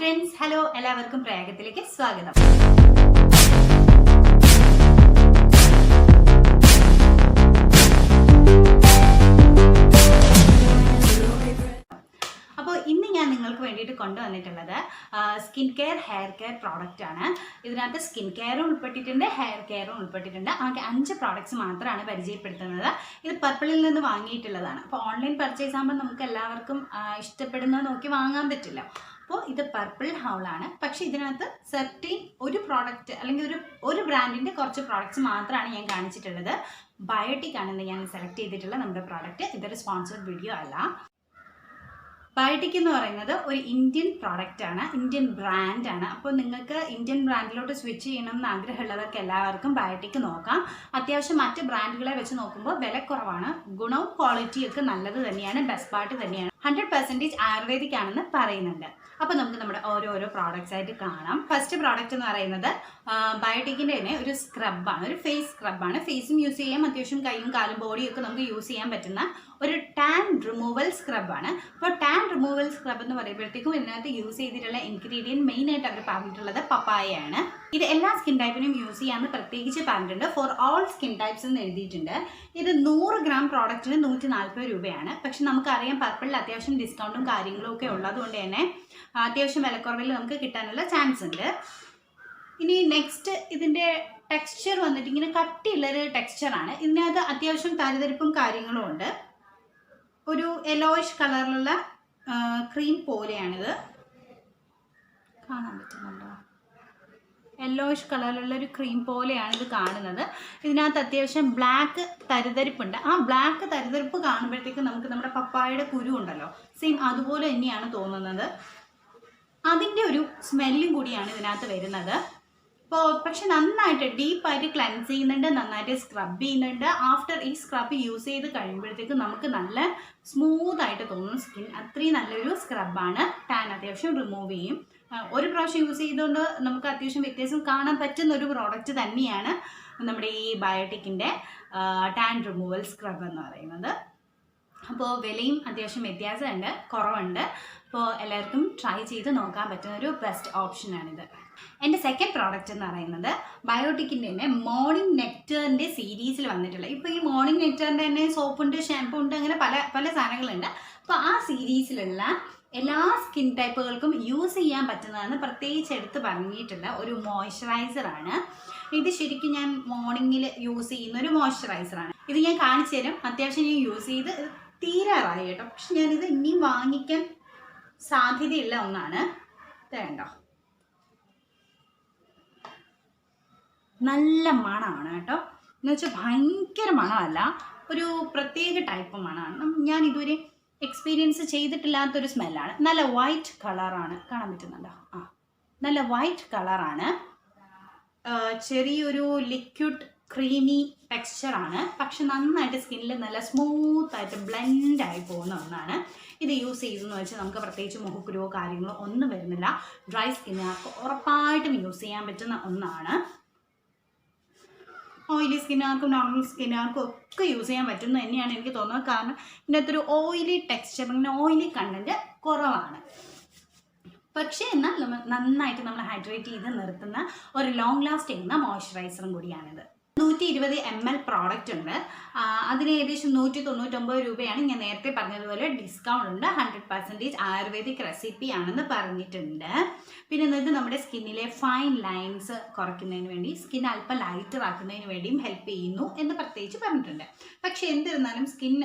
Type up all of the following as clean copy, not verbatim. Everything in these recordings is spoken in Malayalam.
ഫ്രണ്ട്സ്, ഹലോ, എല്ലാവർക്കും പ്രയാഗത്തിലേക്ക് സ്വാഗതം. അപ്പോൾ ഇന്ന് ഞാൻ നിങ്ങൾക്ക് വേണ്ടിയിട്ട് കൊണ്ടുവന്നിട്ടുള്ളത് skin care hair care product ആണ്. ഇതിനകത്ത് സ്കിൻ കെയറും ഉൾപ്പെട്ടിട്ടുണ്ട്, ഹെയർ കെയറും ഉൾപ്പെട്ടിട്ടുണ്ട്. ആകെ 5 പ്രോഡക്റ്റ്സ് മാത്രമാണ് പരിചയപ്പെടുത്തുന്നത്. ഇത് പർപ്പിളിൽ നിന്ന് വാങ്ങിയിട്ടുള്ളതാണ്. അപ്പോൾ ഓൺലൈൻ പർച്ചേസ് ആകുമ്പോൾ നമുക്ക് എല്ലാവർക്കും ഇഷ്ടപ്പെടുന്നത് നോക്കി വാങ്ങാൻ പറ്റില്ല. അപ്പോൾ ഇത് പർപ്പിൾ ഹൗളാണ്. പക്ഷേ ഇതിനകത്ത് സെർട്ടീൻ ഒരു പ്രോഡക്റ്റ് അല്ലെങ്കിൽ ഒരു ബ്രാൻഡിൻ്റെ കുറച്ച് പ്രോഡക്റ്റ്സ് മാത്രമാണ് ഞാൻ കാണിച്ചിട്ടുള്ളത്. ബയോട്ടിക് ആണെന്ന് ഞാൻ സെലക്ട് ചെയ്തിട്ടുള്ള നമ്മുടെ പ്രോഡക്റ്റ്. ഇതൊരു സ്പോൺസർഡ് വീഡിയോ അല്ല. ബയോട്ടിക് എന്ന് പറയുന്നത് ഒരു ഇന്ത്യൻ പ്രോഡക്റ്റ് ആണ്, ഇന്ത്യൻ ബ്രാൻഡാണ്. അപ്പോൾ നിങ്ങൾക്ക് ഇന്ത്യൻ ബ്രാൻഡിലോട്ട് സ്വിച്ച് ചെയ്യണം എന്ന് ആഗ്രഹമുള്ളവർക്ക് എല്ലാവർക്കും ബയോട്ടിക് നോക്കാം. അത്യാവശ്യം മറ്റ് ബ്രാൻഡുകളെ വെച്ച് നോക്കുമ്പോൾ വില കുറവാണ്, ഗുണവും ക്വാളിറ്റിയൊക്കെ നല്ലത് തന്നെയാണ്, ബെസ്റ്റ് പാർട്ട് തന്നെയാണ്. 100% ആയുർവേദിക് ആണെന്ന് പറയുന്നുണ്ട്. അപ്പോൾ നമുക്ക് നമ്മുടെ ഓരോരോ പ്രോഡക്റ്റ്സ് ആയിട്ട് കാണാം. ഫസ്റ്റ് പ്രോഡക്റ്റ് എന്ന് പറയുന്നത് ബയോട്ടിക്കിൻ്റെ തന്നെ ഒരു സ്ക്രബാണ്, ഒരു ഫേസ് സ്ക്രബാണ്. ഫേസും യൂസ് ചെയ്യാം, അത്യാവശ്യം കൈയും കാലും ബോഡിയും ഒക്കെ നമുക്ക് യൂസ് ചെയ്യാൻ പറ്റുന്ന ഒരു ടാൻ റിമൂവൽ സ്ക്രബാണ്. അപ്പോൾ ടാൻ റിമൂവൽ സ്ക്രബ് എന്ന് പറയുമ്പോഴത്തേക്കും ഇതിനകത്ത് യൂസ് ചെയ്തിട്ടുള്ള ഇൻഗ്രീഡിയൻറ്റ് മെയിനായിട്ട് അവർ പറഞ്ഞിട്ടുള്ളത് പപ്പായയാണ്. ഇത് എല്ലാ സ്കിൻ ടൈപ്പിനും യൂസ് ചെയ്യാമെന്ന് പ്രത്യേകിച്ച് പറഞ്ഞിട്ടുണ്ട്. ഫോർ ഓൾ സ്കിൻ ടൈപ്സ് എന്ന് എഴുതിയിട്ടുണ്ട്. ഇത് 100 ഗ്രാം പ്രോഡക്റ്റിന് 140 രൂപയാണ്. പക്ഷെ നമുക്കറിയാം പർപ്പിളിൽ അത്യാവശ്യം ഡിസ്കൗണ്ടും കാര്യങ്ങളും ഒക്കെ ഉള്ളതുകൊണ്ട് തന്നെ അത്യാവശ്യം വിലക്കുറവിൽ നമുക്ക് കിട്ടാനുള്ള ചാൻസ് ഉണ്ട്. ഇനി നെക്സ്റ്റ് ഇതിൻ്റെ ടെക്സ്ചർ വന്നിട്ട് ഇങ്ങനെ കട്ടിയുള്ളൊരു ടെക്സ്ചറാണ്. ഇതിനകത്ത് അത്യാവശ്യം തരിതരിപ്പും കാര്യങ്ങളും ഉണ്ട്. ഒരു യെല്ലോയിഷ് കളറിലുള്ള ക്രീം പോലെയാണിത്, കാണാൻ പറ്റുന്നുണ്ടോ? യെല്ലോയിഷ് കളറിലുള്ള ഒരു ക്രീം പോലെയാണ് ഇത് കാണുന്നത്. ഇതിനകത്ത് അത്യാവശ്യം ബ്ലാക്ക് തരിതരിപ്പുണ്ട്. ആ ബ്ലാക്ക് തരിതരിപ്പ് കാണുമ്പോഴത്തേക്കും നമുക്ക് നമ്മുടെ പപ്പായയുടെ കുരു ഉണ്ടല്ലോ, സെയിം അതുപോലെ തന്നെയാണ് തോന്നുന്നത്. അതിൻ്റെ ഒരു സ്മെല്ലും കൂടിയാണ് ഇതിനകത്ത് വരുന്നത്. അപ്പോൾ പക്ഷെ നന്നായിട്ട് ഡീപ്പായിട്ട് ക്ലെൻസ് ചെയ്യുന്നുണ്ട്, നന്നായിട്ട് സ്ക്രബ് ചെയ്യുന്നുണ്ട്. ആഫ്റ്റർ ഈ സ്ക്രബ് യൂസ് ചെയ്ത് കഴിയുമ്പോഴത്തേക്കും നമുക്ക് നല്ല സ്മൂത്തായിട്ട് തോന്നും സ്കിൻ. അത്രയും നല്ലൊരു സ്ക്രബാണ്. ടാൻ അത്യാവശ്യം റിമൂവ് ചെയ്യും. ഒരു പ്രാവശ്യം യൂസ് ചെയ്തുകൊണ്ട് നമുക്ക് അത്യാവശ്യം വ്യത്യാസം കാണാൻ പറ്റുന്ന ഒരു പ്രോഡക്റ്റ് തന്നെയാണ് നമ്മുടെ ഈ ബയോട്ടിക്കിൻ്റെ ടാൻ റിമൂവൽ സ്ക്രബ് എന്ന് പറയുന്നത്. അപ്പോൾ വിലയും അത്യാവശ്യം വ്യത്യാസമുണ്ട്, കുറവുണ്ട്. അപ്പോൾ എല്ലാവർക്കും ട്രൈ ചെയ്ത് നോക്കാൻ പറ്റുന്ന ഒരു ബെസ്റ്റ് ഓപ്ഷനാണിത്. എൻ്റെ സെക്കൻഡ് പ്രോഡക്റ്റ് എന്ന് പറയുന്നത് ബയോട്ടിക്കിൻ്റെ തന്നെ മോർണിംഗ് നെക്ടറിൻ്റെ സീരീസിൽ വന്നിട്ടുള്ള, ഇപ്പോൾ ഈ മോർണിംഗ് നെക്ടറിൻ്റെ തന്നെ സോപ്പുണ്ട്, ഷാമ്പു ഉണ്ട്, അങ്ങനെ പല സാധനങ്ങളുണ്ട്. അപ്പോൾ ആ സീരീസിലുള്ള എല്ലാ സ്കിൻ ടൈപ്പുകൾക്കും യൂസ് ചെയ്യാൻ പറ്റുന്നതെന്ന് പ്രത്യേകിച്ച് എടുത്ത് പറഞ്ഞിട്ടുള്ള ഒരു മോയ്സ്ചറൈസറാണ്. ഇത് ശരിക്കും ഞാൻ മോർണിംഗിൽ യൂസ് ചെയ്യുന്ന ഒരു മോയ്സ്ചറൈസറാണ്. ഇത് ഞാൻ കാണിച്ചു തരും. അത്യാവശ്യം ഞാൻ യൂസ് ചെയ്ത് തീരാറായി കേട്ടോ. പക്ഷെ ഞാനിത് ഇനിയും വാങ്ങിക്കാൻ സാധ്യതയുള്ള ഒന്നാണ്. വേണ്ടോ, നല്ല മണമാണ് കേട്ടോ. എന്ന് വെച്ചാൽ ഭയങ്കര മണമല്ല, ഒരു പ്രത്യേക ടൈപ്പ് മണമാണ്. ഞാൻ ഇതുവരെ എക്സ്പീരിയൻസ് ചെയ്തിട്ടില്ലാത്തൊരു സ്മെല്ലാണ്. നല്ല വൈറ്റ് കളറാണ്, കാണാൻ പറ്റുന്നുണ്ടോ? നല്ല വൈറ്റ് കളറാണ്. ചെറിയൊരു ലിക്വിഡ് ക്രീമി ടെക്സ്ചറാണ്. പക്ഷെ നന്നായിട്ട് സ്കിന്നിൽ നല്ല സ്മൂത്തായിട്ട് ബ്ലെൻഡായി പോകുന്ന ഒന്നാണ്. ഇത് യൂസ് ചെയ്തെന്ന് വെച്ചാൽ നമുക്ക് പ്രത്യേകിച്ച് മുഖക്കുരുവോ കാര്യങ്ങളോ ഒന്നും വരുന്നില്ല. ഡ്രൈ സ്കിന്നുകാർക്ക് ഉറപ്പായിട്ടും യൂസ് ചെയ്യാൻ പറ്റുന്ന ഒന്നാണ്. ഓയിലി സ്കിന്നുകാർക്കും നോർമൽ സ്കിന്നുകാർക്കും ഒക്കെ യൂസ് ചെയ്യാൻ പറ്റുന്ന തന്നെയാണ് എനിക്ക് തോന്നുന്നത്. കാരണം ഇതിനകത്ത് ഒരു ഓയിലി ടെക്സ്ചർ, ഓയിലി കണ്ടൻറ്റ് കുറവാണ്. പക്ഷേ എന്നാൽ നന്നായിട്ട് നമ്മൾ ഹൈഡ്രേറ്റ് ചെയ്ത് നിർത്തുന്ന ഒരു ലോങ് ലാസ്റ്റ് ചെയ്യുന്ന മോയ്സ്ചറൈസറും കൂടിയാണിത്. 120 ml പ്രോഡക്റ്റ് ഉണ്ട്. അതിന് ഏകദേശം 199 രൂപയാണ്. ഞാൻ നേരത്തെ പറഞ്ഞതുപോലെ ഡിസ്കൗണ്ട് ഉണ്ട്. 100% ആയുർവേദിക് റെസിപ്പി ആണെന്ന് പറഞ്ഞിട്ടുണ്ട്. പിന്നെ ഇത് നമ്മുടെ സ്കിന്നിലെ ഫൈൻ ലൈൻസ് കുറയ്ക്കുന്നതിന് വേണ്ടി, സ്കിൻ അല്പം ലൈറ്റർ ആക്കുന്നതിന് വേണ്ടിയും ഹെൽപ്പ് ചെയ്യുന്നു എന്ന് പ്രത്യേകിച്ച് പറഞ്ഞിട്ടുണ്ട്. പക്ഷെ എന്നിരുന്നാലും സ്കിൻ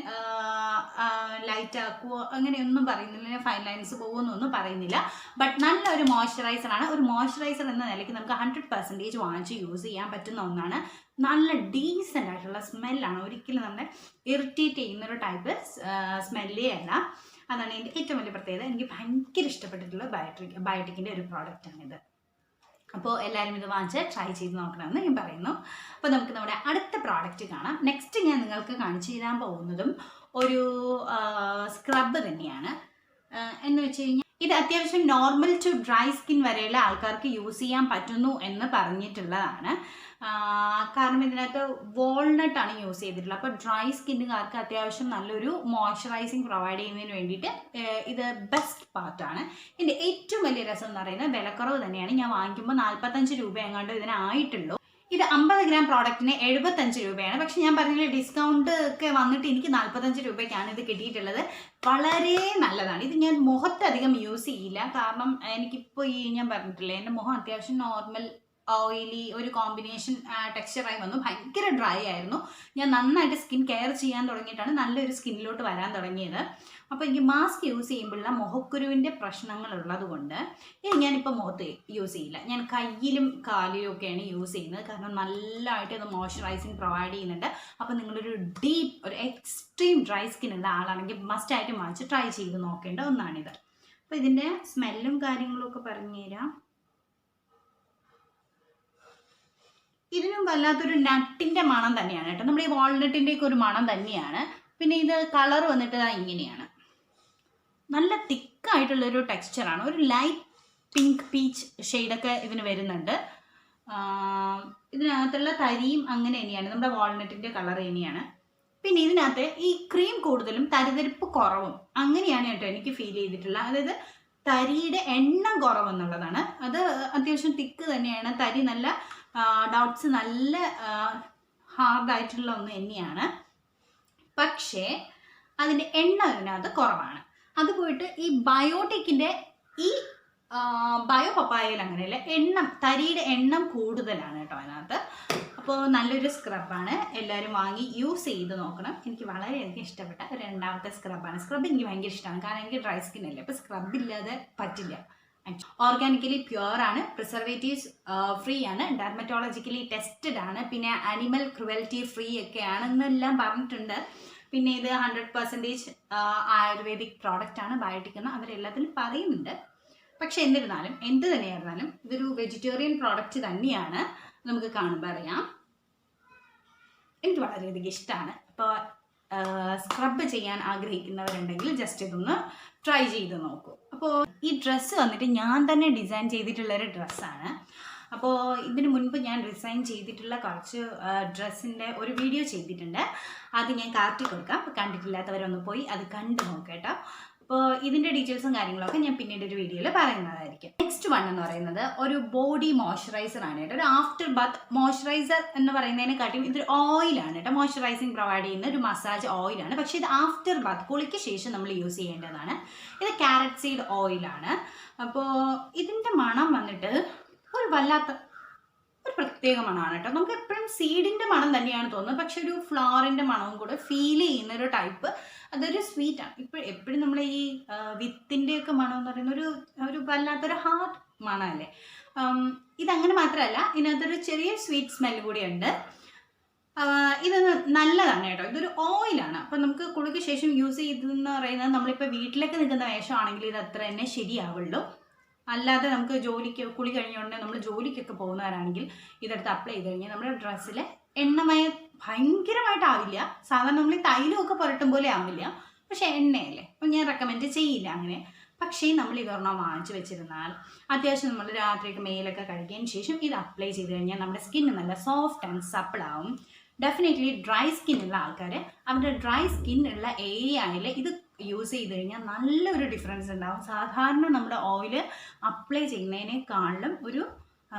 ലൈറ്റ് ആക്കുമോ അങ്ങനെയൊന്നും പറയുന്നില്ല, ഫൈൻ ലൈൻസ് പോകുമെന്നൊന്നും പറയുന്നില്ല. ബട്ട് നല്ലൊരു മോയ്സ്ചറൈസറാണ്. ഒരു മോയ്സ്ചറൈസർ എന്ന നിലയ്ക്ക് നമുക്ക് 100% വാങ്ങിച്ച് യൂസ് ചെയ്യാൻ പറ്റുന്ന ഒന്നാണ്. നല്ല ഡീസൻ്റ് ആയിട്ടുള്ള സ്മെല്ലാണ്. ഒരിക്കലും നമ്മളെ ഇറിറ്റേറ്റ് ചെയ്യുന്നൊരു ടൈപ്പ് സ്മെല്ലേ അല്ല. അതാണ് എൻ്റെ ഏറ്റവും വലിയ പ്രത്യേകത. എനിക്ക് ഭയങ്കര ഇഷ്ടപ്പെട്ടിട്ടുള്ള ബയോട്ടിക്കിൻ്റെ ഒരു പ്രോഡക്റ്റാണിത്. അപ്പോൾ എല്ലാവരും ഇത് വാങ്ങിച്ച് ട്രൈ ചെയ്ത് നോക്കണമെന്ന് ഞാൻ പറയുന്നു. അപ്പോൾ നമുക്ക് നമ്മുടെ അടുത്ത പ്രോഡക്റ്റ് കാണാം. നെക്സ്റ്റ് ഞാൻ നിങ്ങൾക്ക് കാണിച്ചു തരാൻ പോകുന്നതും ഒരു സ്ക്രബ് തന്നെയാണ്. എന്ന് വെച്ച് കഴിഞ്ഞാൽ ഇത് അത്യാവശ്യം നോർമൽ ടു ഡ്രൈ സ്കിൻ വരെയുള്ള ആൾക്കാർക്ക് യൂസ് ചെയ്യാൻ പറ്റുന്നു എന്ന് പറഞ്ഞിട്ടുള്ളതാണ്. കാരണം ഇതിനകത്ത് വാൾനട്ടാണ് യൂസ് ചെയ്തിട്ടുള്ളത്. അപ്പോൾ ഡ്രൈ സ്കിന്നുകാർക്ക് അത്യാവശ്യം നല്ലൊരു മോയ്സ്ചറൈസിങ് പ്രൊവൈഡ് ചെയ്യുന്നതിന് വേണ്ടിയിട്ട് ഇത് ബെസ്റ്റ് പാർട്ടാണ്. ഇതിൻ്റെ ഏറ്റവും വലിയ രസം എന്ന് പറയുന്നത് വിലക്കുറവ് തന്നെയാണ്. ഞാൻ വാങ്ങിക്കുമ്പോൾ 45 രൂപ എങ്ങാണ്ട് ഇതിനായിട്ടുള്ളൂ. ഇത് 50 ഗ്രാം പ്രോഡക്റ്റിന് 75 രൂപയാണ്. പക്ഷെ ഞാൻ പറഞ്ഞില്ല, ഡിസ്കൗണ്ട് ഒക്കെ വന്നിട്ട് എനിക്ക് 45 രൂപയ്ക്കാണ് ഇത് കിട്ടിയിട്ടുള്ളത്. വളരെ നല്ലതാണ്. ഇത് ഞാൻ മുഖത്തധികം യൂസ് ചെയ്യില്ല. കാരണം എനിക്കിപ്പോൾ ഞാൻ പറഞ്ഞിട്ടില്ലേ, എൻ്റെ മുഖം അത്യാവശ്യം നോർമൽ ഓയിലി ഒരു കോമ്പിനേഷൻ ടെക്സ്ചറായി വന്നു. ഭയങ്കര ഡ്രൈ ആയിരുന്നു. ഞാൻ നന്നായിട്ട് സ്കിൻ കെയർ ചെയ്യാൻ തുടങ്ങിയിട്ടാണ് നല്ലൊരു സ്കിന്നിലോട്ട് വരാൻ തുടങ്ങിയത്. അപ്പോൾ എനിക്ക് മാസ്ക് യൂസ് ചെയ്യുമ്പോഴുള്ള മുഖക്കുരുവിൻ്റെ പ്രശ്നങ്ങളുള്ളത് കൊണ്ട് ഞാനിപ്പോൾ മുഖത്ത് യൂസ് ചെയ്യില്ല. ഞാൻ കയ്യിലും കാലിലും ഒക്കെയാണ് യൂസ് ചെയ്യുന്നത്. കാരണം നല്ലതായിട്ട് ഇത് മോയ്സ്ചറൈസിങ് പ്രൊവൈഡ് ചെയ്യുന്നുണ്ട്. അപ്പോൾ നിങ്ങളൊരു ഡീപ്പ് ഒരു എക്സ്ട്രീം ഡ്രൈ സ്കിൻ ഉള്ള ആളാണെങ്കിൽ മസ്റ്റായിട്ട് വാങ്ങിച്ച് ട്രൈ ചെയ്ത് നോക്കേണ്ട ഒന്നാണിത്. അപ്പോൾ ഇതിൻ്റെ സ്മെല്ലും കാര്യങ്ങളും ഒക്കെ പറഞ്ഞു തരാം. ഇതിനും വല്ലാത്തൊരു നട്ടിൻ്റെ മണം തന്നെയാണ് കേട്ടോ. നമ്മുടെ ഈ വാൾനട്ടിൻ്റെയൊക്കെ ഒരു മണം തന്നെയാണ്. പിന്നെ ഇത് കളർ വന്നിട്ട് ഇങ്ങനെയാണ്. നല്ല തിക്കായിട്ടുള്ളൊരു ടെക്സ്ചറാണ്. ഒരു ലൈറ്റ് പിങ്ക് പീച്ച് ഷെയ്ഡൊക്കെ ഇതിന് വരുന്നുണ്ട്. ഇതിനകത്തുള്ള തരിയും അങ്ങനെ തന്നെയാണ്, നമ്മുടെ വാൾനട്ടിൻ്റെ കളർ തന്നെയാണ്. പിന്നെ ഇതിനകത്ത് ഈ ക്രീം കൂടുതലും തരിതരിപ്പ് കുറവും അങ്ങനെയാണ് കേട്ടോ എനിക്ക് ഫീൽ ചെയ്തിട്ടുള്ളത്. അതായത് തരിയുടെ എണ്ണം കുറവെന്നുള്ളതാണ്. അത് അത്യാവശ്യം തിക്ക് തന്നെയാണ്. തരി നല്ല ഡൗട്ട്സ് നല്ല ഹാർഡായിട്ടുള്ള ഒന്ന് തന്നെയാണ്. പക്ഷേ അതിൻ്റെ എണ്ണം ഇതിനകത്ത് കുറവാണ്. അത് പോയിട്ട് ഈ ബയോട്ടിക്കിൻ്റെ ഈ ബയോ പപ്പായയിൽ അങ്ങനെയല്ല, തരിയുടെ എണ്ണം കൂടുതലാണ് കേട്ടോ അതിനകത്ത്. അപ്പോൾ നല്ലൊരു സ്ക്രബാണ്. എല്ലാവരും വാങ്ങി യൂസ് ചെയ്ത് നോക്കണം. എനിക്ക് വളരെയധികം ഇഷ്ടപ്പെട്ട രണ്ടാമത്തെ സ്ക്രബാണ്. സ്ക്രബ് എനിക്ക് ഭയങ്കര ഇഷ്ടമാണ്. കാരണം എനിക്ക് ഡ്രൈ സ്കിൻ അല്ലേ, അപ്പോൾ സ്ക്രബ് ഇല്ലാതെ പറ്റില്ല. ഓർഗാനിക്കലി പ്യുവർ ആണ്, പ്രിസർവേറ്റീവ്സ് ഫ്രീ ആണ്, ഡെർമറ്റോളജിക്കലി ടെസ്റ്റഡ് ആണ്, പിന്നെ അനിമൽ ക്രുവൽറ്റി ഫ്രീ ഒക്കെ ആണെന്നെല്ലാം പറഞ്ഞിട്ടുണ്ട്. പിന്നെ ഇത് 100% ആയുർവേദിക് പ്രോഡക്റ്റ് ആണ്, ബയോട്ടിക് എന്ന് അവരെല്ലാത്തിലും പറയുന്നുണ്ട്. പക്ഷെ എന്നിരുന്നാലും എന്ത് തന്നെയായിരുന്നാലും ഇതൊരു വെജിറ്റേറിയൻ പ്രോഡക്റ്റ് തന്നെയാണ്. നമുക്ക് കാണുമ്പോൾ അറിയാം. എനിക്ക് വളരെയധികം ഇഷ്ടമാണ്. അപ്പോൾ സ്ക്രബ് ചെയ്യാൻ ആഗ്രഹിക്കുന്നവരുണ്ടെങ്കിൽ ജസ്റ്റ് ഇതൊന്ന് ട്രൈ ചെയ്ത് നോക്കൂ. അപ്പോൾ ഈ ഡ്രസ്സ് വന്നിട്ട് ഞാൻ തന്നെ ഡിസൈൻ ചെയ്തിട്ടുള്ളൊരു ഡ്രസ്സാണ്. അപ്പോൾ ഇതിന് മുൻപ് ഞാൻ ഡിസൈൻ ചെയ്തിട്ടുള്ള കുറച്ച് ഡ്രസ്സിൻ്റെ ഒരു വീഡിയോ ചെയ്തിട്ടുണ്ട്. അത് ഞാൻ കാർട്ടിൽ കൊടുക്കാം. കണ്ടിട്ടില്ലാത്തവരൊന്ന് പോയി അത് കണ്ടു നോക്കേട്ടോ. അപ്പോൾ ഇതിൻ്റെ ഡീറ്റെയിൽസും കാര്യങ്ങളൊക്കെ ഞാൻ പിന്നീട് ഒരു വീഡിയോയിൽ പറയുന്നതായിരിക്കും. നെക്സ്റ്റ് വൺ എന്ന് പറയുന്നത് ഒരു ബോഡി മോയ്സ്ചറൈസർ ആണ് കേട്ടോ. ഒരു ആഫ്റ്റർ ബാത്ത് മോയ്സ്ചറൈസർ എന്ന് പറയുന്നതിനെക്കാട്ടിയും ഇതൊരു ഓയിലാണ് കേട്ടോ. മോയ്സ്ചറൈസിങ് പ്രൊവൈഡ് ചെയ്യുന്ന ഒരു മസാജ് ഓയിലാണ്. പക്ഷേ ഇത് ആഫ്റ്റർ ബാത്ത് കുളിക്ക് ശേഷം നമ്മൾ യൂസ് ചെയ്യേണ്ടതാണ്. ഇത് ക്യാരറ്റ് സീഡ് ഓയിലാണ്. അപ്പോൾ ഇതിൻ്റെ മണം വന്നിട്ട് ഒരു വല്ലാത്ത ഒരു പ്രത്യേക മണമാണ് കേട്ടോ. നമുക്ക് എപ്പോഴും സീഡിൻ്റെ മണം തന്നെയാണ് തോന്നുന്നത്. പക്ഷെ ഒരു ഫ്ലവറിൻ്റെ മണവും കൂടെ ഫീൽ ചെയ്യുന്ന ഒരു ടൈപ്പ്. അതൊരു സ്വീറ്റാണ്. എപ്പോഴും നമ്മൾ ഈ വിത്തിൻ്റെയൊക്കെ മണം എന്ന് പറയുന്ന ഒരു വല്ലാത്തൊരു ഹാർഡ് മണമല്ലേ. ഇതങ്ങനെ മാത്രമല്ല, ഇതിനകത്തൊരു ചെറിയ സ്വീറ്റ് സ്മെല്ല് കൂടിയുണ്ട്. ഇത് നല്ലതാണ് കേട്ടോ. ഇതൊരു ഓയിലാണ്. അപ്പം നമുക്ക് കുളിക്ക് ശേഷം യൂസ് ചെയ്തെന്ന് പറയുന്നത് നമ്മളിപ്പോൾ വീട്ടിലൊക്കെ നിൽക്കുന്ന വേഷമാണെങ്കിൽ ഇത് അത്ര തന്നെ ശരിയാവുള്ളൂ. അല്ലാതെ നമുക്ക് കുളി കഴിഞ്ഞുകൊണ്ട് നമ്മൾ ജോലിക്കൊക്കെ പോകുന്നവരാണെങ്കിൽ ഇതെടുത്ത് അപ്ലൈ ചെയ്ത് കഴിഞ്ഞാൽ നമ്മുടെ ഡ്രസ്സിൽ എണ്ണമയം ഭയങ്കരമായിട്ടാവില്ല. സാധാരണ നമ്മൾ ഈ തൈലമൊക്കെ പുരട്ടും പോലെ ആവില്ല. പക്ഷെ എണ്ണയല്ലേ, അപ്പം ഞാൻ റെക്കമെൻഡ് ചെയ്യില്ല അങ്ങനെ. പക്ഷേ നമ്മൾ ഇതൊരെണ്ണം വാങ്ങിച്ച് വെച്ചിരുന്നാൽ അത്യാവശ്യം നമ്മൾ രാത്രിയൊക്കെ മേലൊക്കെ കഴുകിയതിന് ശേഷം ഇത് അപ്ലൈ ചെയ്ത് കഴിഞ്ഞാൽ നമ്മുടെ സ്കിന്ന് നല്ല സോഫ്റ്റ് ആൻഡ് സപ്പിളാവും. ഡെഫിനറ്റ്ലി ഡ്രൈ സ്കിന്നുള്ള ആൾക്കാർ അവരുടെ ഡ്രൈ സ്കിന്നുള്ള ഏരിയയിൽ ഇത് യൂസ് ചെയ്ത് കഴിഞ്ഞാൽ നല്ലൊരു ഡിഫറൻസ് ഉണ്ടാവും. സാധാരണ നമ്മുടെ ഓയിൽ അപ്ലൈ ചെയ്യുന്നതിനേക്കാളും ഒരു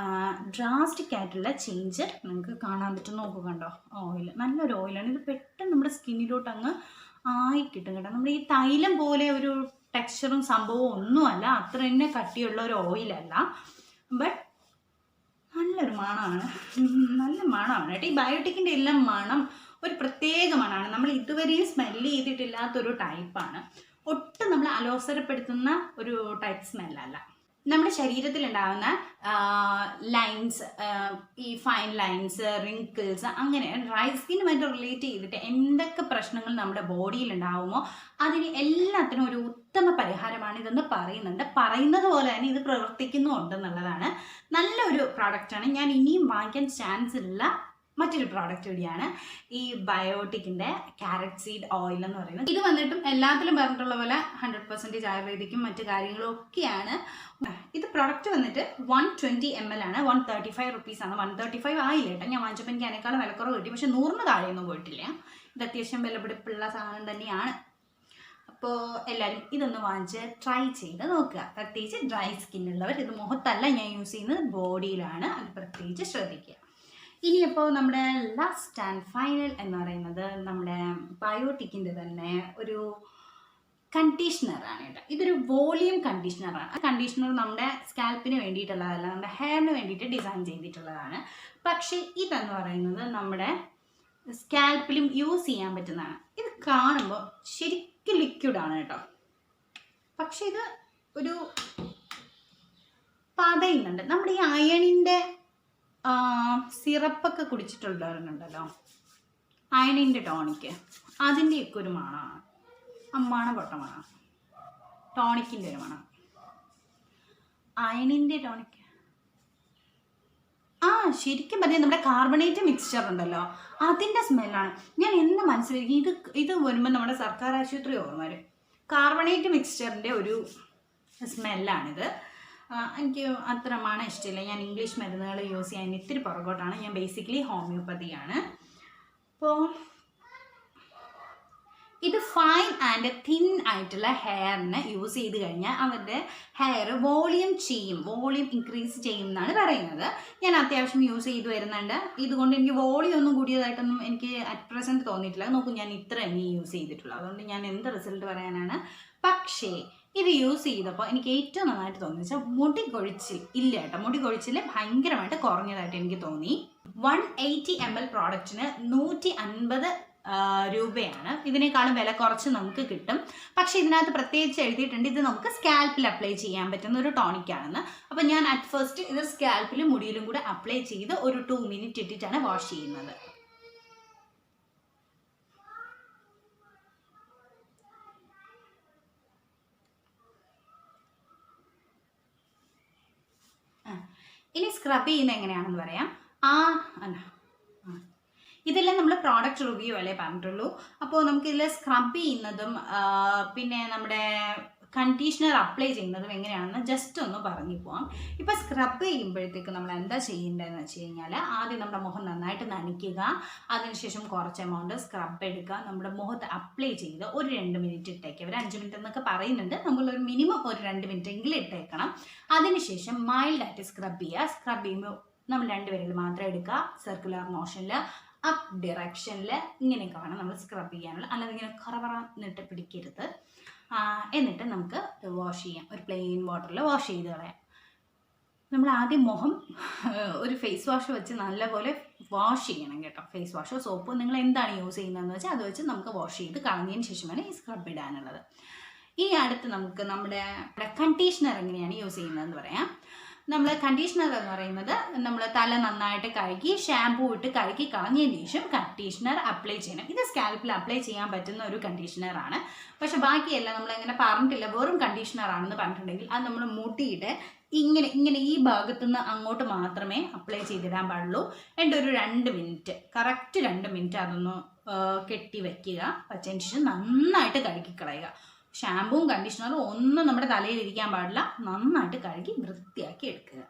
ഡ്രാസ്റ്റിക് ആയിട്ടുള്ള ചേഞ്ച് നിങ്ങൾക്ക് കാണാൻ പറ്റും. നോക്കുക, കണ്ടോ, ഓയിൽ നല്ലൊരു ഓയിലാണ്. ഇത് പെട്ടെന്ന് നമ്മുടെ സ്കിന്നിലോട്ട് അങ്ങ് ആയി കിട്ടും കേട്ടോ. നമ്മുടെ ഈ തൈലം പോലെ ഒരു ടെക്സ്ചറും സംഭവവും ഒന്നുമല്ല, അത്ര തന്നെ കട്ടിയുള്ള ഒരു ഓയിലല്ല. ബട്ട് നല്ലൊരു മണമാണ്, നല്ല മണമാണ് കേട്ടോ. ഈ ബയോട്ടിക്കിൻ്റെ എല്ലാം മണം ഒരു പ്രത്യേക മണമാണ്. നമ്മൾ ഇതുവരെയും സ്മെല്ല് ചെയ്തിട്ടില്ലാത്തൊരു ടൈപ്പാണ്. ഒട്ടും നമ്മൾ അലോസരപ്പെടുത്തുന്ന ഒരു ടൈപ്പ് സ്മെല്ലല്ല. നമ്മുടെ ശരീരത്തിലുണ്ടാകുന്ന ലൈൻസ്, ഈ ഫൈൻ ലൈൻസ്, റിങ്കിൾസ്, അങ്ങനെ ഡ്രൈ സ്കിന്നുമായിട്ട് റിലേറ്റ് ചെയ്തിട്ട് എന്തൊക്കെ പ്രശ്നങ്ങൾ നമ്മുടെ ബോഡിയിൽ ഉണ്ടാകുമോ അതിന് എല്ലാത്തിനും ഒരു ഉത്തമ പരിഹാരമാണ് ഇതെന്ന് പറയുന്നത് പോലെ തന്നെ ഇത് പ്രവർത്തിക്കുന്നുണ്ടെന്നുള്ളതാണ്. നല്ലൊരു പ്രോഡക്റ്റാണ്. ഞാൻ ഇനിയും വാങ്ങിക്കാൻ ചാൻസ് ഉള്ള മറ്റൊരു പ്രോഡക്റ്റ് കൂടിയാണ് ഈ ബയോട്ടിക്കിൻ്റെ ക്യാരറ്റ് സീഡ് ഓയിൽ എന്ന് പറയുന്നത്. ഇത് വന്നിട്ടും എല്ലാത്തിലും പറഞ്ഞിട്ടുള്ള പോലെ 100% ആയുർവേദിക്കും മറ്റു കാര്യങ്ങളും ഒക്കെയാണ്. ഇത് പ്രോഡക്റ്റ് വന്നിട്ട് 120 ml ആണ്. 135 റുപ്പീസാണ്. 135 ആയില്ല കേട്ടോ, ഞാൻ വാങ്ങിച്ചപ്പോൾ എനിക്ക് അതിനേക്കാളും വിലക്കുറവ് കിട്ടി. പക്ഷെ 100 താഴെയൊന്നും പോയിട്ടില്ല. ഇത് അത്യാവശ്യം വിലപിടിപ്പുള്ള സാധനം തന്നെയാണ്. അപ്പോൾ എല്ലാവരും ഇതൊന്ന് വാങ്ങിച്ച് ട്രൈ ചെയ്ത് നോക്കുക. പ്രത്യേകിച്ച് ഡ്രൈ സ്കിന്നുള്ളവർ. ഇത് മുഖത്തല്ല ഞാൻ യൂസ് ചെയ്യുന്നത്, ബോഡിയിലാണ്. അത് പ്രത്യേകിച്ച് ശ്രദ്ധിക്കുക. ഇനിയിപ്പോൾ നമ്മുടെ ലാസ്റ്റ് ആൻഡ് ഫൈനൽ എന്ന് പറയുന്നത് നമ്മുടെ ബയോട്ടിക്കിൻ്റെ തന്നെ ഒരു കണ്ടീഷണറാണ് കേട്ടോ. ഇതൊരു വോളിയം കണ്ടീഷണറാണ്. ആ കണ്ടീഷണർ നമ്മുടെ സ്കാൽപ്പിന് വേണ്ടിയിട്ടുള്ളതല്ല, നമ്മുടെ ഹെയറിന് വേണ്ടിയിട്ട് ഡിസൈൻ ചെയ്തിട്ടുള്ളതാണ്. പക്ഷേ ഇതെന്ന് പറയുന്നത് നമ്മുടെ സ്കാൽപ്പിലും യൂസ് ചെയ്യാൻ പറ്റുന്നതാണ്. ഇത് കാണുമ്പോൾ ശരിക്കും ലിക്വിഡാണ് കേട്ടോ. പക്ഷെ ഇത് ഒരു പതയുന്നുണ്ട്. നമ്മുടെ ഈ അയണിൻ്റെ സിറപ്പൊക്കെ കുടിച്ചിട്ടുള്ളവരുണ്ടല്ലോ, അയണിൻ്റെ ടോണിക്ക്, അതിൻ്റെയൊക്കെ ഒരു മണമാണ്. അമ്മാണ് പൊട്ട മണം. ടോണിക്കിൻ്റെ ഒരു മണം. അയണിൻ്റെ ടോണിക്ക് ശരിക്കും പറഞ്ഞാൽ നമ്മുടെ കാർബണേറ്റ് മിക്സ്ചർ ഉണ്ടല്ലോ, അതിൻ്റെ സ്മെല്ലാണ്. ഞാൻ എന്ന് മനസ്സിലാക്കി ഇത് വരുമ്പോൾ നമ്മുടെ സർക്കാർ ആശുപത്രി ഓർമ്മ വരും. കാർബണേറ്റ് മിക്സ്ചറിൻ്റെ ഒരു സ്മെല്ലാണിത്. എനിക്ക് അത്ര മണം ഇഷ്ടമില്ല. ഞാൻ ഇംഗ്ലീഷ് മരുന്നുകൾ യൂസ് ചെയ്യാൻ ഇത്തിരി പുറകോട്ടാണ്. ഞാൻ ബേസിക്കലി ഹോമിയോപ്പതിയാണ്. അപ്പോൾ ഇത് ഫൈൻ ആൻഡ് തിൻ ആയിട്ടുള്ള ഹെയറിന് യൂസ് ചെയ്ത് കഴിഞ്ഞാൽ അവരുടെ ഹെയർ വോളിയം ഇൻക്രീസ് ചെയ്യും എന്നാണ് പറയുന്നത്. ഞാൻ അത്യാവശ്യം യൂസ് ചെയ്ത് വരുന്നുണ്ട്. ഇതുകൊണ്ട് എനിക്ക് വോളിയം ഒന്നും കൂടിയതായിട്ടൊന്നും എനിക്ക് അറ്റ് പ്രസൻറ്റ് തോന്നിയിട്ടില്ല. നോക്കൂ, ഞാൻ ഇത്ര തന്നെ യൂസ് ചെയ്തിട്ടുള്ളൂ. അതുകൊണ്ട് ഞാൻ എന്ത് റിസൾട്ട് പറയാനാണ്. പക്ഷേ ഇത് യൂസ് ചെയ്തപ്പോൾ എനിക്ക് ഏറ്റവും നന്നായിട്ട് തോന്നിയെന്ന് വെച്ചാൽ മുടി കൊഴിച്ചിൽ ഇല്ല കേട്ടോ. മുടി കൊഴിച്ചിൽ ഭയങ്കരമായിട്ട് കുറഞ്ഞതായിട്ട് എനിക്ക് തോന്നി. 180 ml പ്രോഡക്റ്റിന് 150 രൂപയാണ്. ഇതിനേക്കാളും വില കുറച്ച് നമുക്ക് കിട്ടും. പക്ഷെ ഇതിനകത്ത് പ്രത്യേകിച്ച് എഴുതിയിട്ടുണ്ട് ഇത് നമുക്ക് സ്കാൽപ്പിൽ അപ്ലൈ ചെയ്യാൻ പറ്റുന്ന ഒരു ടോണിക്കാണെന്ന്. അപ്പം ഞാൻ അറ്റ് ഫസ്റ്റ് ഇത് സ്കാൽപ്പിലും മുടിയിലും കൂടെ അപ്ലൈ ചെയ്ത് ഒരു 2 മിനിറ്റ് ഇട്ടിട്ടാണ് വാഷ് ചെയ്യുന്നത്. ഇനി സ്ക്രബ് ചെയ്യുന്നത് എങ്ങനെയാണെന്ന് പറയാം. ഇതെല്ലാം നമ്മൾ പ്രോഡക്റ്റ് റിവ്യൂ അല്ലേ പറഞ്ഞിട്ടുള്ളൂ. അപ്പോൾ നമുക്കിതിൽ സ്ക്രബ് ചെയ്യുന്നതും പിന്നെ നമ്മുടെ കണ്ടീഷണർ അപ്ലൈ ചെയ്യുന്നതും എങ്ങനെയാണെന്ന് ജസ്റ്റ് ഒന്ന് പറഞ്ഞു പോവാം. ഇപ്പോൾ സ്ക്രബ് ചെയ്യുമ്പോഴത്തേക്ക് നമ്മൾ എന്താ ചെയ്യേണ്ടതെന്ന് വെച്ച് കഴിഞ്ഞാൽ, ആദ്യം നമ്മുടെ മുഖം നന്നായിട്ട് നനയ്ക്കുക. അതിനുശേഷം കുറച്ച് എമൗണ്ട് സ്ക്രബ് എടുക്കുക. നമ്മുടെ മുഖത്ത് അപ്ലൈ ചെയ്ത് ഒരു 2 മിനിറ്റ് ഇട്ടേക്കുക. ഒരു 5 മിനിറ്റ് എന്നൊക്കെ പറയുന്നുണ്ട്, നമ്മളൊരു മിനിമം ഒരു 2 മിനിറ്റ് എങ്കിലും ഇട്ടേക്കണം. അതിനുശേഷം മൈൽഡായിട്ട് സ്ക്രബ് ചെയ്യുക. സ്ക്രബ് ചെയ്യുമ്പോൾ നമ്മൾ 2 വിരൽ മാത്രം എടുക്കുക. സർക്കുലർ മോഷനിൽ അപ്പ് ഡിറക്ഷനിൽ ഇങ്ങനെയൊക്കെ വേണം നമ്മൾ സ്ക്രബ് ചെയ്യാനുള്ള. അല്ലാതെ ഇങ്ങനെ കറന്നിട്ട് പിടിക്കരുത്. എന്നിട്ട് നമുക്ക് വാഷ് ചെയ്യാം. ഒരു പ്ലെയിൻ വാട്ടറിൽ വാഷ് ചെയ്ത് കളയാം. നമ്മൾ ആദ്യം മുഖം ഒരു ഫേസ് വാഷ് വെച്ച് നല്ലപോലെ വാഷ് ചെയ്യണം കേട്ടോ. ഫേസ് വാഷോ സോപ്പോ നിങ്ങൾ എന്താണ് യൂസ് ചെയ്യുന്നതെന്ന് വെച്ചാൽ അത് വെച്ച് നമുക്ക് വാഷ് ചെയ്ത് കളഞ്ഞതിന് ശേഷമാണ് ഈ സ്ക്രബ് ഇടാനുള്ളത്. ഇനി അടുത്ത് നമുക്ക് നമ്മുടെ കണ്ടീഷണർ എങ്ങനെയാണ് യൂസ് ചെയ്യുന്നതെന്ന് പറയാം. നമ്മൾ കണ്ടീഷണർ എന്ന് പറയുന്നത് നമ്മൾ തല നന്നായിട്ട് കഴുകി ഷാമ്പൂ ഇട്ട് കഴുകി കളഞ്ഞതിന് ശേഷം കണ്ടീഷണർ അപ്ലൈ ചെയ്യണം. ഇത് സ്കാൽപ്പിൽ അപ്ലൈ ചെയ്യാൻ പറ്റുന്ന ഒരു കണ്ടീഷണറാണ്. പക്ഷെ ബാക്കിയെല്ലാം നമ്മളങ്ങനെ പറഞ്ഞിട്ടില്ല, വെറും കണ്ടീഷണറാണെന്ന് പറഞ്ഞിട്ടുണ്ടെങ്കിൽ അത് നമ്മൾ മുടിയുടെ ഇങ്ങനെ ഈ ഭാഗത്തുനിന്ന് അങ്ങോട്ട് മാത്രമേ അപ്ലൈ ചെയ്തിടാൻ പാടുള്ളൂ. എന്നിട്ട് ഒരു 2 മിനിറ്റ്, കറക്റ്റ് 2 മിനിറ്റ് അതൊന്ന് കെട്ടി വയ്ക്കുക. വച്ചതിന് ശേഷം നന്നായിട്ട് കഴുകിക്കളയുക. ഷാമ്പൂവും കണ്ടീഷണറും ഒന്നും നമ്മുടെ തലയിൽ ഇരിക്കാൻ പാടില്ല. നന്നായിട്ട് കഴുകി വൃത്തിയാക്കി എടുക്കുക.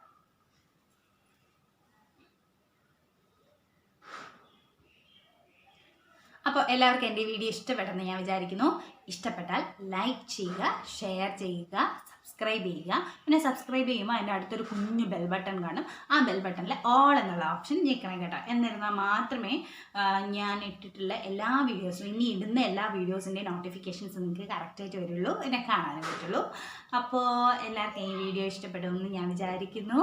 അപ്പോൾ എല്ലാവർക്കും എൻ്റെ വീഡിയോ ഇഷ്ടപ്പെട്ടെന്ന് ഞാൻ വിചാരിക്കുന്നു. ഇഷ്ടപ്പെട്ടാൽ ലൈക്ക് ചെയ്യുക, ഷെയർ ചെയ്യുക, സബ്സ്ക്രൈബ് ചെയ്യുക. പിന്നെ സബ്സ്ക്രൈബ് ചെയ്യുമ്പോൾ അതിൻ്റെ അടുത്തൊരു കുഞ്ഞു ബെൽ ബട്ടൺ കാണും. ആ ബെൽ ബട്ടണിൽ ഓൾ എന്നുള്ള ഓപ്ഷൻ ഞെക്കണം കേട്ടോ. എന്നിരുന്നാൽ മാത്രമേ ഞാൻ ഇട്ടിട്ടുള്ള എല്ലാ വീഡിയോസും, ഇനി ഇടുന്ന എല്ലാ വീഡിയോസിൻ്റെ നോട്ടിഫിക്കേഷൻസ് നിങ്ങൾക്ക് കറക്റ്റായിട്ട് വരുള്ളൂ, എന്നെ കാണാനും പറ്റുള്ളൂ. അപ്പോൾ എല്ലാവർക്കും ഈ വീഡിയോ ഇഷ്ടപ്പെടുമെന്ന് ഞാൻ വിചാരിക്കുന്നു.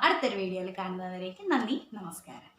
അടുത്തൊരു വീഡിയോയിൽ കാണുന്നവരേക്ക് നന്ദി, നമസ്കാരം.